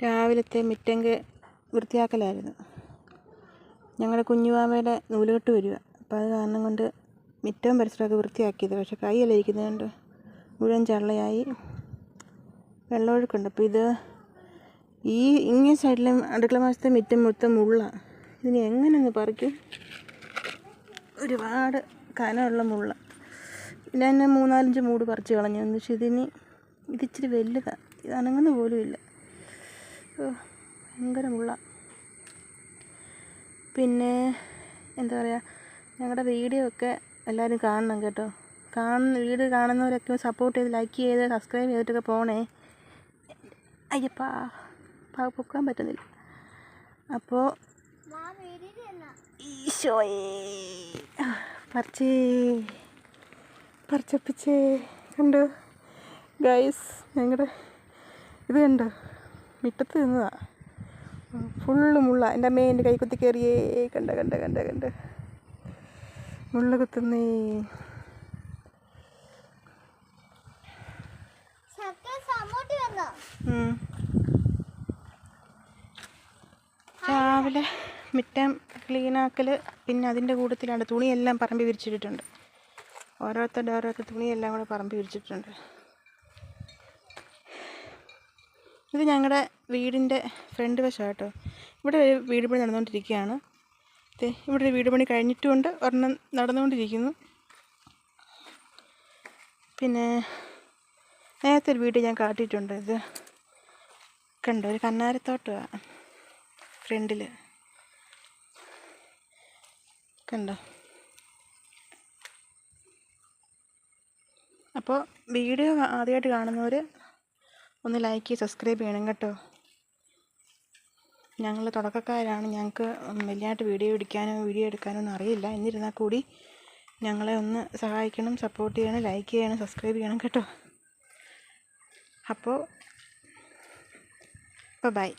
രാവിലത്തെ മിറ്റങ്ക് വൃത്തിയാക്കലായിരുന്നു. ഞങ്ങളുടെ കുഞ്ഞുമാമയുടെ നൂലുകെട്ട് വരിക. അപ്പോൾ അത് കാരണം കൊണ്ട് മിറ്റവും പരിസരമൊക്കെ വൃത്തിയാക്കിയത്. പക്ഷെ കൈയല്ല ഇരിക്കുന്നത് കൊണ്ട് മുഴുവൻ ചള്ളയായി വെള്ളമൊഴുക്കുണ്ട്. അപ്പോൾ ഇത് ഇങ്ങേ സൈഡിലെ അടുക്കള വശത്തെ മിറ്റം മൊത്തം മുള്ളാണ്. ഇതിന് എങ്ങനെ ഒന്ന് പറിക്കും? ഒരുപാട് കനമുള്ള മുള്ള. പിന്നെ തന്നെ 3-4 മൂട് പറിച്ച് കളഞ്ഞു. പക്ഷെ ഇതിച്ചിരി വലുതാണ്. ഇത് അനങ്ങുന്ന പോലും ഇല്ല. ഭയങ്കര മുള്ള. പിന്നെ എന്താ പറയുക, ഞങ്ങളുടെ വീഡിയോ ഒക്കെ എല്ലാവരും കാണണം കേട്ടോ. വീഡിയോ കാണുന്നവരൊക്കെ സപ്പോർട്ട് ചെയ്ത് ലൈക്ക് ചെയ്ത് സബ്സ്ക്രൈബ് ചെയ്തിട്ടൊക്കെ പോണേ. അയ്യപ്പാ പൊക്കാൻ പറ്റുന്നില്ല. അപ്പോൾ ഈശോയേ പറിച്ചപ്പിച്ചേ കണ്ടോ ഗൈസ്, ഞങ്ങളുടെ ഇത് കണ്ടോ, മിറ്റത്ത് നിന്നതാ. ഫുള്ള് മുള്ള. എൻ്റെ അമ്മേ, എൻ്റെ കൈ കുത്തി കയറിയേ. കണ്ട മുള്ള കുത്തുന്നേ. രാവിലെ മിറ്റം ക്ലീനാക്കൽ. പിന്നെ അതിൻ്റെ കൂട്ടത്തിലാണ് തുണിയെല്ലാം പറമ്പി വിരിച്ചിട്ടിട്ടുണ്ട്. ഓരോരുത്തർ തുണിയെല്ലാം കൂടെ പറമ്പി വിരിച്ചിട്ടുണ്ട്. ഇത് ഞങ്ങളുടെ വീടിൻ്റെ ഫ്രണ്ട് വശം കേട്ടോ. ഇവിടെ ഒരു വീട് പണി നടന്നുകൊണ്ടിരിക്കുകയാണ്. ഇവിടെ ഒരു വീട് പണി കഴിഞ്ഞിട്ടുമുണ്ട്, ഒരെണ്ണം നടന്നുകൊണ്ടിരിക്കുന്നു. പിന്നെ നേരത്തെ ഒരു വീട് ഞാൻ കാട്ടിയിട്ടുണ്ട്. ഇത് കണ്ടോ, ഒരു കന്നാരത്തോട്ടമാണ് ഫ്രണ്ടിൽ കണ്ടോ. അപ്പോൾ വീഡിയോ ആദ്യമായിട്ട് കാണുന്നവർ ഒന്ന് ലൈക്ക് ചെയ്ത് സബ്സ്ക്രൈബ് ചെയ്യണം കേട്ടോ. ഞങ്ങൾ തുടക്കക്കാരാണ്. ഞങ്ങൾക്ക് വലിയതായിട്ട് വീഡിയോ എടുക്കാനോ ഒന്നും അറിയില്ല. എന്നിരുന്നാൽ കൂടി ഞങ്ങളെ ഒന്ന് സഹായിക്കണം, സപ്പോർട്ട് ചെയ്യണം, ലൈക്ക് ചെയ്യണം, സബ്സ്ക്രൈബ് ചെയ്യണം കേട്ടോ. അപ്പോൾ ബൈ.